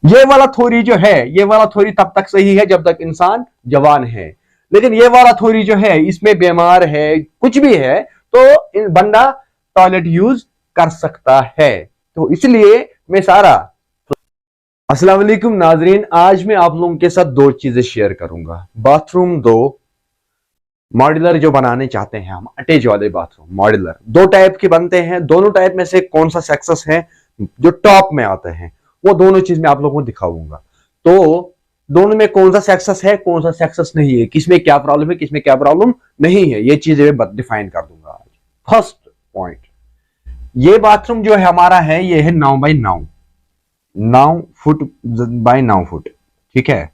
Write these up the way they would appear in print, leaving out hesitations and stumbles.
ये वाला थ्योरी जो है, ये वाला थ्योरी तब तक सही है जब तक इंसान जवान है, लेकिन ये वाला थ्योरी जो है इसमें बीमार है, कुछ भी है, तो बंदा टॉयलेट यूज कर सकता है। तो इसलिए मैं सारा अस्सलाम वालेकुम नाजरीन, आज मैं आप लोगों के साथ दो चीजें शेयर करूंगा। बाथरूम दो मॉड्यूलर जो बनाने चाहते हैं हम, अटैच वाले बाथरूम मॉड्यूलर दो टाइप के बनते हैं। दोनों टाइप में से कौन सा सक्सेस है जो टॉप में आते हैं, वो दोनों चीज मैं आप लोगों को दिखाऊंगा। तो दोनों में कौन सा सक्सेस है, कौन सा सक्सेस नहीं है, किसमें क्या प्रॉब्लम है, किसमें क्या प्रॉब्लम नहीं है, ये चीजें मैं डिफाइन कर दूंगा आज। फर्स्ट पॉइंट, ये बाथरूम जो है हमारा है, ये है 9 बाई 9, 9 फुट बाय 9 फुट, ठीक है।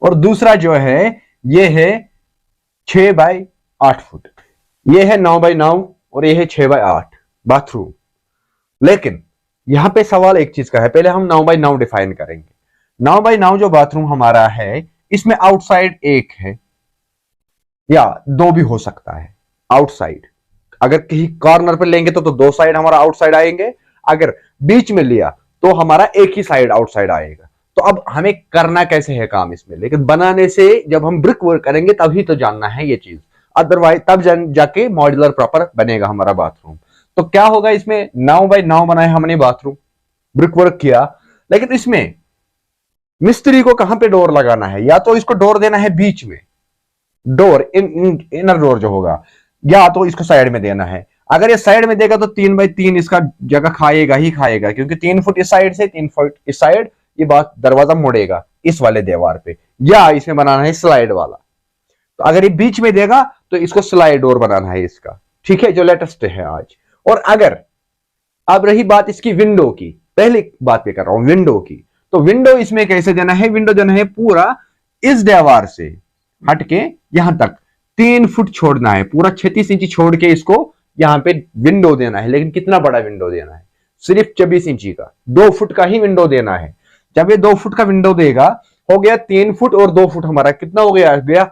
और दूसरा जो है ये है 6 बाई 8 फुट। ये है 9 बाई 9 और ये है 6 बाई 8 बाथरूम। लेकिन यहां पे सवाल एक चीज का है, पहले हम 9 बाई 9 डिफाइन करेंगे। 9 बाई 9 जो बाथरूम हमारा है, इसमें आउटसाइड एक है या दो भी हो सकता है। आउटसाइड अगर कहीं कॉर्नर पर लेंगे तो दो साइड हमारा आउटसाइड आएंगे, अगर बीच में लिया तो हमारा एक ही साइड आउटसाइड आएगा। तो अब हमें करना कैसे है काम इसमें, लेकिन बनाने से जब हम ब्रिक वर्क करेंगे तभी तो जानना है ये चीज, अदरवाइज तब जाके मॉड्यूलर प्रॉपर बनेगा हमारा बाथरूम। तो क्या होगा, इसमें 9 बाई 9 बनाए हमने बाथरूम, ब्रिक वर्क किया, लेकिन इसमें मिस्त्री को कहां पे डोर लगाना है, या तो इसको डोर देना है बीच में, डोर इनर डोर जो होगा, या तो इसको साइड में देना है। अगर ये साइड में देगा तो 3 बाई 3 इसका जगह खाएगा ही खाएगा, क्योंकि 3 फुट इस साइड से 3 फुट इस साइड, ये बात दरवाजा मुड़ेगा इस वाले दीवार पे, या इसमें बनाना है स्लाइड वाला। तो अगर ये बीच में देगा तो इसको स्लाइड डोर बनाना है इसका, ठीक है, जो लेटेस्ट है आज। और अगर अब रही बात इसकी विंडो की, पहली बात पे कर रहा हूं विंडो की, तो विंडो इसमें कैसे देना है, विंडो देना है पूरा इस दीवार से हटके यहां तक 3 फुट छोड़ना है, पूरा 36 इंची छोड़ के इसको यहां पे विंडो देना है। लेकिन कितना बड़ा विंडो देना है, सिर्फ 24 इंची का, 2 फुट का ही विंडो देना है। जब ये 2 फुट का विंडो देगा, हो गया 3 फुट और 2 फुट हमारा कितना हो गया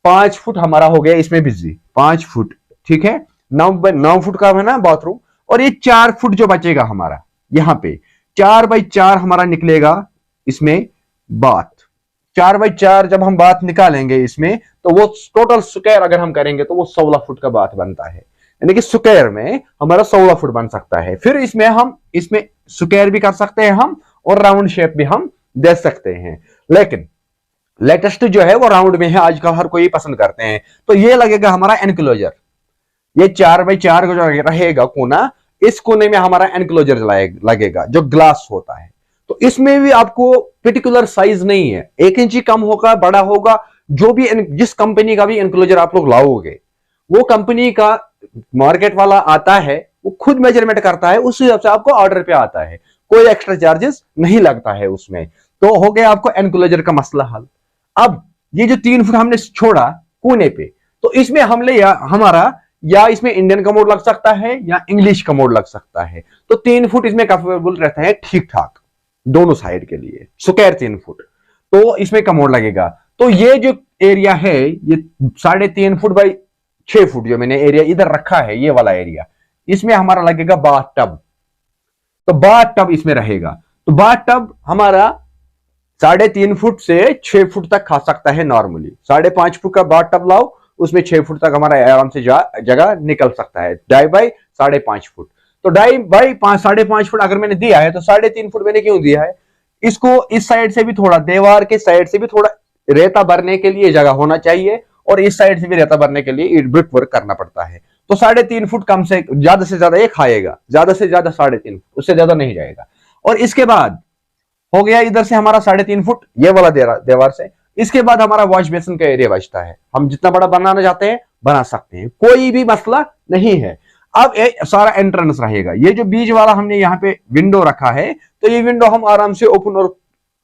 5 फुट हमारा हो गया इसमें बिजली, 5 फुट, ठीक है। 9 फुट का है ना बाथरूम, और ये 4 फुट जो बचेगा हमारा यहां पे 4 बाई 4 हमारा निकलेगा इसमें बाथ। 4 बाई 4 जब हम बात निकालेंगे इसमें, तो वो टोटल स्क्वायर अगर हम करेंगे तो वो 16 फुट का बात बनता है, यानी कि स्क्वायर में हमारा 16 फुट बन सकता है। फिर इसमें स्क्वायर भी कर सकते हैं हम, और राउंड शेप भी हम दे सकते हैं। लेकिन लेटेस्ट जो है वो राउंड में है, आजकल हर कोई पसंद करते हैं। तो ये लगेगा हमारा एनक्लोजर, ये 4 बाई 4 का जो रहेगा कोना, इस कोने में हमारा एनक्लोजर लगेगा जो ग्लास होता है। तो इसमें भी आपको पर्टिकुलर साइज नहीं है, 1 इंची कम होगा बड़ा होगा, जो भी जिस कंपनी का भी एनक्लोजर आप लोग लाओगे, वो कंपनी का मार्केट वाला आता है, वो खुद मेजरमेंट करता है, उस हिसाब से आपको ऑर्डर पे आता है, कोई एक्स्ट्रा चार्जेस नहीं लगता है उसमें। तो हो गया आपको एनक्लोजर का मसला हल। अब ये जो 3 फुट हमने छोड़ा कोने पे, तो इसमें हमने हमारा या इसमें इंडियन का मोड लग सकता है या इंग्लिश का मोड लग सकता है। तो 3 फुट इसमें कंफर्टेबल रहता है, ठीक ठाक दोनों साइड के लिए, स्क्वायर 3 फुट, तो इसमें कमोड लगेगा। तो ये जो एरिया है, ये 3.5 फुट बाई 6 फुट जो मैंने एरिया इधर रखा है, ये वाला एरिया, इसमें हमारा लगेगा बाथ टब। तो बाथ टब इसमें रहेगा। तो बाथ टब हमारा 3.5 फुट से 6 फुट तक खा सकता है नॉर्मली। 5.5 फुट का बाथ टब लाओ, उसमें 6 फुट तक हमारा आराम से जगह निकल सकता है, 2.5 बाई 5.5 फुट। तो 2.5 बाई 5.5 फुट अगर मैंने दिया है, तो 3.5 फुट मैंने क्यों दिया है, इसको इस साइड से भी थोड़ा, दीवार के साइड से भी थोड़ा रेता भरने के लिए जगह होना चाहिए, और इस साइड से भी रेता भरने के लिए ब्रिक वर्क करना पड़ता है। तो 3.5 फुट कम से ज्यादा ये खाएगा, ज्यादा से ज्यादा 3.5 फुट, उससे ज्यादा नहीं जाएगा। और इसके बाद हो गया इधर से हमारा 3.5 फुट ये वाला दीवार से, इसके बाद हमारा वॉश बेसिन का एरिया बचता है, हम जितना बड़ा बनाना चाहते हैं बना सकते हैं, कोई भी मसला नहीं है। अब सारा एंट्रेंस रहेगा, ये जो बीच वाला हमने यहाँ पे विंडो रखा है, तो ये विंडो हम आराम से ओपन और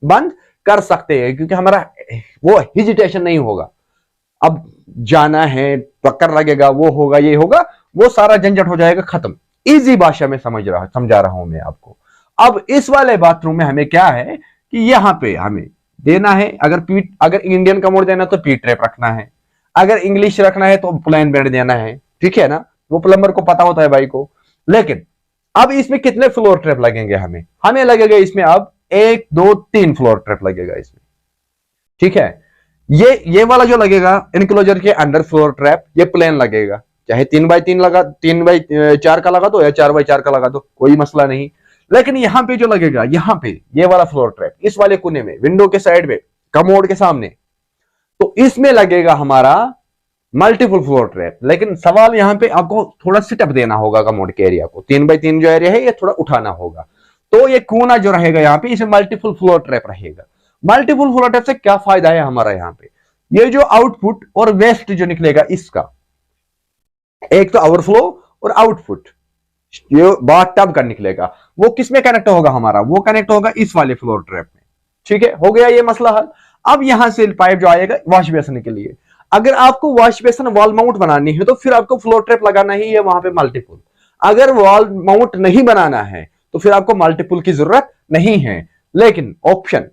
बंद कर सकते हैं, क्योंकि हमारा वो हेजिटेशन नहीं होगा। अब जाना है, टक्कर लगेगा, वो होगा, ये होगा, वो सारा झंझट हो जाएगा खत्म। इजी भाषा में समझा रहा हूं मैं आपको। अब इस वाले बाथरूम में हमें क्या है कि यहां पे हमें देना है, अगर इंडियन का मोड देना तो पी ट्रैप रखना है, अगर इंग्लिश रखना है तो प्लेन बेड देना है, ठीक है ना, वो प्लम्बर को पता होता है भाई को। लेकिन अब इसमें कितने फ्लोर ट्रैप लगेंगे? हमें लगेगा इसमें अब 1 2 3 फ्लोर ट्रैप लगेगा इसमें, ठीक है। ये वाला जो लगेगा इनक्लोजर के अंडर फ्लोर ट्रैप, ये प्लेन लगेगा, चाहे 3x3 लगा, 3x4 का लगा दो या 4x4 का लगा दो, कोई मसला नहीं। लेकिन यहां पे जो लगेगा, यहां पे ये वाला फ्लोर ट्रैप इस वाले कोने में, विंडो के साइड में, कमोड के सामने, तो इसमें लगेगा हमारा मल्टीपल फ्लोर ट्रैप। लेकिन सवाल यहां पे आपको थोड़ा सेटअप देना होगा कमोड के एरिया को, 3x3 जो एरिया है ये थोड़ा उठाना होगा। तो ये कोना जो रहेगा यहाँ पे, इसमें मल्टीपल फ्लोर ट्रैप रहेगा। मल्टीपल फ्लोर ट्रैप से क्या फायदा है हमारा? यहाँ पे ये जो आउटपुट और वेस्ट जो निकलेगा इसका, एक तो ओवरफ्लो और आउटपुट ये बाथ टब का निकलेगा, वो किस में कनेक्ट होगा हमारा? वो कनेक्ट होगा इस वाले फ्लोर ट्रैप में, ठीक है। हो गया ये मसला हल। अब यहां से पाइप जो आएगा वॉश बेसिन के लिए, अगर आपको वॉश बेसिन वॉल माउंट बनानी है तो फिर आपको फ्लोर ट्रैप लगाना ही है वहां पे मल्टीपल। अगर वॉल माउंट नहीं बनाना है तो फिर आपको मल्टीपल की जरूरत नहीं है। लेकिन ऑप्शन,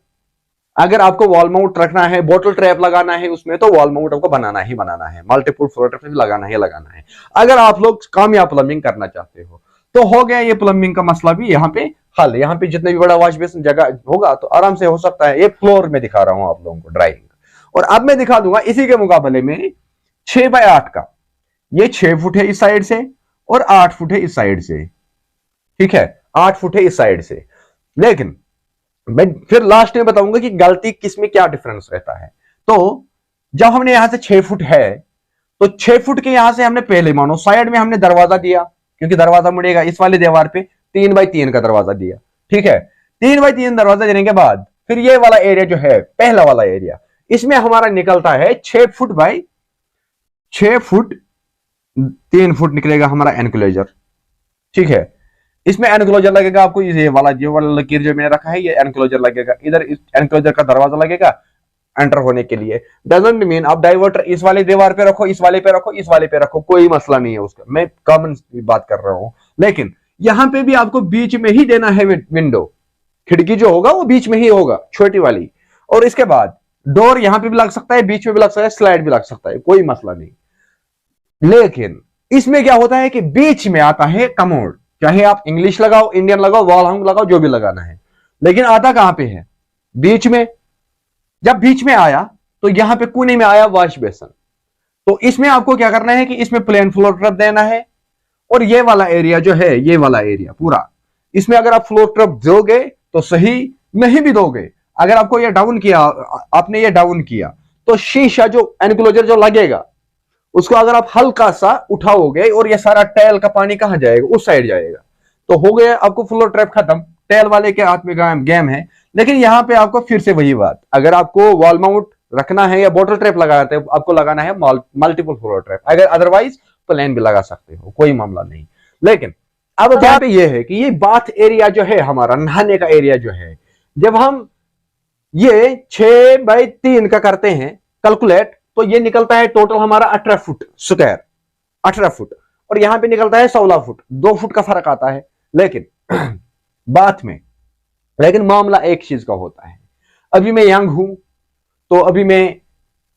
अगर आपको वॉल माउंट रखना है, बोतल ट्रैप लगाना है उसमें, तो वॉल माउंट आपको बनाना ही बनाना है, मल्टीपल फ्लोर ट्रैप लगाना ही लगाना है, अगर आप लोग कामयाब प्लम्बिंग करना चाहते हो। तो हो गया ये प्लम्बिंग का मसला भी यहाँ पे हल। यहाँ पे जितने भी बड़ा वॉश बेसिन जगह होगा तो आराम से हो सकता है। ये फ्लोर में दिखा रहा हूं आप लोगों को ड्राइंग, और अब मैं दिखा दूंगा इसी के मुकाबले में 6x8 का। ये 6 फुट है इस साइड से और 8 फुट है इस साइड से, ठीक है, 8 फुट है इस साइड से। लेकिन मैं फिर लास्ट में बताऊंगा कि गलती किसमें क्या डिफरेंस रहता है। तो जब हमने यहां से 6 फुट है तो 6 फुट के यहां से हमने पहले मानो साइड में हमने दरवाजा दिया, क्योंकि दरवाजा मुड़ेगा इस वाली दीवार पे, 3x3 का दरवाजा दिया, ठीक है। 3x3 दरवाजा देने के बाद फिर ये वाला एरिया जो है, पहला वाला एरिया, इसमें हमारा निकलता है 6 फुट बाई 6 फुट 3 फुट निकलेगा हमारा एनक्लोजर, ठीक है। इसमें एनक्लोजर लगेगा आपको, ये वाला लकीर जो मैंने रखा है ये एनक्लोजर लगेगा, इधर इस एनक्लोजर का दरवाजा लगेगा एंटर होने के लिए। डजंट मीन आप डाइवर्टर इस वाले दीवार पे रखो, इस वाले पे रखो, इस वाले पे रखो, कोई मसला नहीं है उसका, मैं कॉमन बात कर रहा हूं। लेकिन यहां पे भी आपको बीच में ही देना है विंडो, खिड़की जो होगा वो बीच में ही होगा, छोटी वाली। और इसके बाद डोर यहां पे भी लग सकता है, बीच में भी लग सकता है, स्लाइड भी लग सकता है, कोई मसला नहीं। लेकिन इसमें क्या होता है कि बीच में आता है कमोड, चाहे आप इंग्लिश लगाओ, इंडियन लगाओ, वॉल हैंग लगाओ, जो भी लगाना है। लेकिन आता कहां पे है? बीच में। जब बीच में आया तो यहां पे कोने में आया वॉश बेसिन। तो इसमें आपको क्या करना है कि इसमें प्लेन फ्लोर ट्रैप देना है, और ये वाला एरिया जो है, ये वाला एरिया पूरा, इसमें अगर आप फ्लोर ट्रैप दोगे तो सही, नहीं भी दोगे, अगर आपको ये डाउन किया, आपने ये डाउन किया, तो शीशा जो एनक्लोजर जो लगेगा उसको अगर आप हल्का सा उठाओगे और ये सारा टैल का पानी कहां जाएगा? उस साइड जाएगा। तो हो गया आपको फ्लोर ट्रैप खत्म, टैल वाले के हाथ में गेम है। लेकिन यहां पे आपको फिर से वही बात, अगर आपको वॉल माउंट रखना है या बोतल ट्रैप लगाते हैं, आपको लगाना है मल्टीपल फ्लोर ट्रैप, अगर अदरवाइज प्लेन भी लगा सकते हो, कोई मामला नहीं। लेकिन अब बात यह है कि ये बाथ एरिया जो है हमारा, नहाने का एरिया जो है, जब हम ये 6x3 का करते हैं कैलकुलेट, तो ये निकलता है टोटल हमारा 18 फुट स्क्वायर, 18 फुट, और यहां पे निकलता है 16 फुट, 2 फुट का फर्क आता है। लेकिन बात में, लेकिन मामला एक चीज का होता है, अभी मैं यंग हूं तो अभी मैं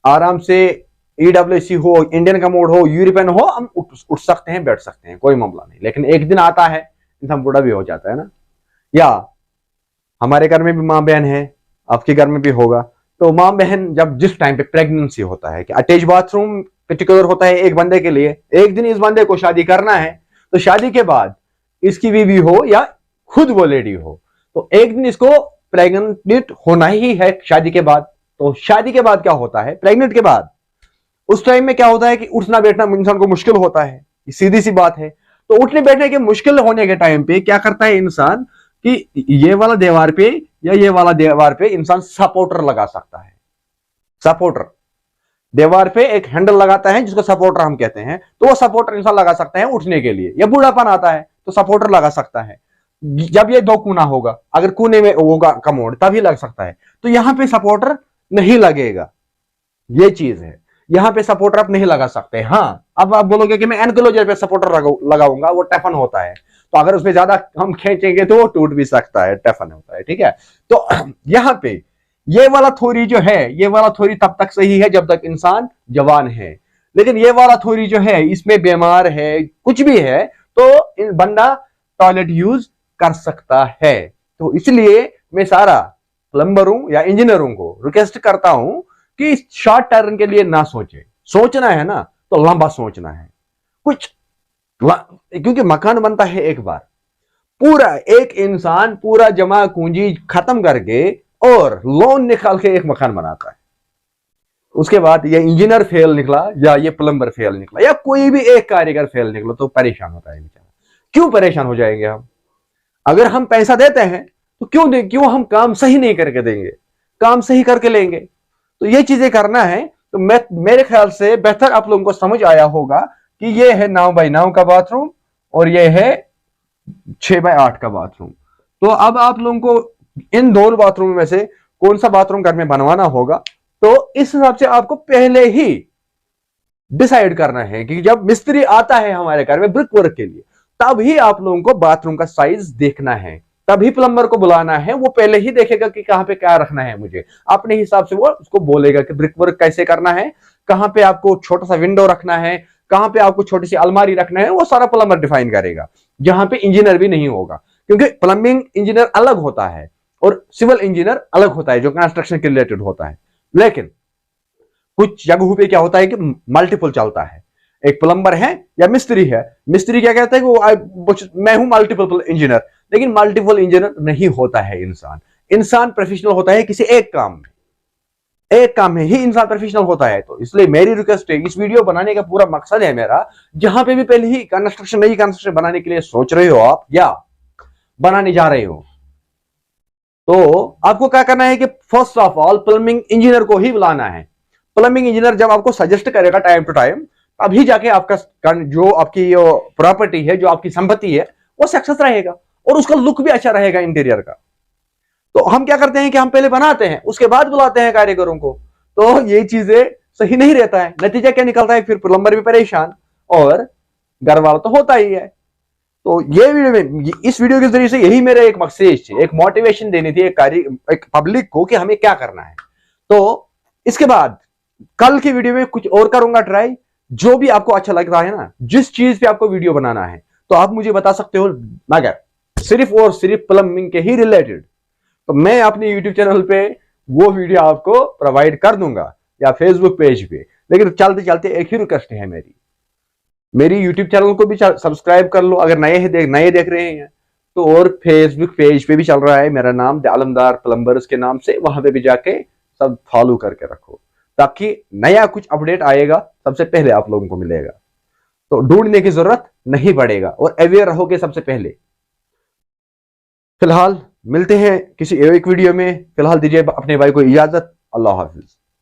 आराम से EWC हो, इंडियन का मोड हो, यूरोपियन हो, हम उठ सकते हैं, बैठ सकते हैं, कोई मामला नहीं। लेकिन एक दिन आता है इंसान बूढ़ा भी हो जाता है ना, या हमारे घर में भी माँ बहन है, आपके घर में भी होगा, तो माँ बहन जब जिस टाइम पे प्रेगनेंसी होता है कि अटैच बाथरूम पर्टिकुलर होता है एक बंदे के लिए, एक दिन इस बंदे को शादी करना है, तो शादी के बाद इसकी बीवी हो या खुद वो लेडी हो, तो एक दिन इसको प्रेग्नेंट होना ही है शादी के बाद। तो शादी के बाद क्या होता है, प्रेग्नेंट के बाद, उस टाइम में क्या होता है कि उठना बैठना इंसान को मुश्किल होता है, सीधी सी बात है। तो उठने बैठने के मुश्किल होने के टाइम पे क्या करता है इंसान कि ये वाला दीवार पे या ये वाला दीवार पे इंसान सपोर्टर लगा सकता है। सपोर्टर दीवार पे एक हैंडल लगाता है जिसको सपोर्टर हम कहते हैं, तो वो सपोर्टर इंसान लगा सकता है उठने के लिए, या बूढ़ापन आता है तो सपोर्टर लगा सकता है। जब ये 2 कोना होगा, अगर कोने में होगा कमोड तभी लग सकता है, तो यहां पे सपोर्टर नहीं लगेगा, ये चीज है, यहां पे सपोर्टर आप नहीं लगा सकते। हाँ, अब आप बोलोगे कि मैं एनक्लोजर पे सपोर्टर लगाऊंगा, वो टफन होता है, तो अगर उसमें ज्यादा हम खींचेंगे तो वो टूट भी सकता है, टफन होता है, ठीक है। तो यहां पे ये वाला थ्योरी जो है, ये वाला थ्योरी तब तक सही है जब तक इंसान जवान है। लेकिन ये वाला थ्योरी जो है, इसमें बीमार है, कुछ भी है, तो बंदा टॉयलेट यूज कर सकता है। तो इसलिए मैं सारा प्लम्बरों या इंजीनियरों को रिक्वेस्ट करता हूं कि शॉर्ट टर्म के लिए ना सोचे, सोचना है ना तो लंबा सोचना है कुछ, क्योंकि मकान बनता है एक बार, पूरा एक इंसान पूरा जमा पूंजी खत्म करके और लोन निकाल के एक मकान बनाता है। उसके बाद ये इंजीनियर फेल निकला या ये प्लम्बर फेल निकला या कोई भी एक कारीगर फेल निकला तो परेशान होता है बेचारा। क्यों परेशान हो जाएंगे हम? अगर हम पैसा देते हैं तो क्यों हम काम सही नहीं करके देंगे, काम सही करके लेंगे। तो ये चीजें करना है। तो मेरे ख्याल से बेहतर आप लोगों को समझ आया होगा कि ये है 9x9 का बाथरूम और ये है 6x8 का बाथरूम। तो अब आप लोगों को इन दोनों बाथरूम में से कौन सा बाथरूम घर में बनवाना होगा, तो इस हिसाब से आपको पहले ही डिसाइड करना है कि जब मिस्त्री आता है हमारे घर में ब्रिक वर्क के लिए, तभी आप लोगों को बाथरूम का साइज देखना है, तभी प्लम्बर को बुलाना है। वो पहले ही देखेगा कि कहां पे क्या रखना है, मुझे अपने हिसाब से वो उसको बोलेगा कि ब्रिक वर्क कैसे करना है, कहां पे आपको छोटा सा विंडो रखना है, कहां पे आपको छोटी सी अलमारी रखना है, वो सारा प्लम्बर डिफाइन करेगा, जहां पे इंजीनियर भी नहीं होगा। क्योंकि प्लम्बिंग इंजीनियर अलग होता है और सिविल इंजीनियर अलग होता है जो कंस्ट्रक्शन के रिलेटेड होता है। लेकिन कुछ जगहों पे क्या होता है कि मल्टीपल चलता है, एक प्लम्बर है या मिस्त्री है, मिस्त्री क्या कहता है कि मैं हूं मल्टीपल इंजीनियर, लेकिन मल्टीपल इंजीनियर नहीं होता है। इंसान प्रोफेशनल होता है किसी एक काम में, एक काम में ही इंसान प्रोफेशनल होता है। तो इसलिए मेरी रिक्वेस्ट है, इस वीडियो बनाने का पूरा मकसद है मेरा, जहां पे भी पहले ही नई कंस्ट्रक्शन बनाने के लिए सोच रहे हो आप या बनाने जा रहे हो, तो आपको क्या करना है कि first of all plumbing engineer को ही बुलाना है। प्लम्बिंग इंजीनियर जब आपको सजेस्ट करेगा टाइम टू टाइम, अभी जाके आपका जो आपकी प्रॉपर्टी है, जो आपकी संपत्ति है, वो सक्सेस रहेगा और उसका लुक भी अच्छा रहेगा इंटीरियर का। तो हम क्या करते हैं कि हम पहले बनाते हैं, उसके बाद बुलाते हैं कारीगरों को, तो ये चीजें सही नहीं रहता है। नतीजा क्या निकलता है, फिर प्लम्बर भी परेशान और घर वाला तो होता ही है। तो ये वीडियो में, इस वीडियो के जरिए से यही मेरा एक मकसद थी, एक मोटिवेशन देनी थी एक पब्लिक को कि हमें क्या करना है। तो इसके बाद कल की वीडियो में कुछ और करूंगा ट्राई, जो भी आपको अच्छा लग रहा है ना, जिस चीज पे आपको वीडियो बनाना है तो आप मुझे बता सकते हो, मगर सिर्फ और सिर्फ प्लम्बिंग के ही रिलेटेड। तो मैं अपने यूट्यूब चैनल पे वो वीडियो आपको प्रोवाइड कर दूंगा या फेसबुक पेज पे। लेकिन चलते चलते एक ही रिक्वेस्ट है मेरी यूट्यूब चैनल को भी सब्सक्राइब कर लो अगर नए देख रहे हैं तो, और फेसबुक पेज पे भी चल रहा है मेरा नाम द आलमदार प्लम्बर्स के नाम से, वहां पे भी जाके सब फॉलो करके रखो, ताकि नया कुछ अपडेट आएगा सबसे पहले आप लोगों को मिलेगा। तो ढूंढने की जरूरत नहीं पड़ेगा और अवेयर रहोगे सबसे पहले। फिलहाल मिलते हैं किसी एक वीडियो में, फिलहाल दीजिए अपने भाई को इजाजत। अल्लाह हाफिज।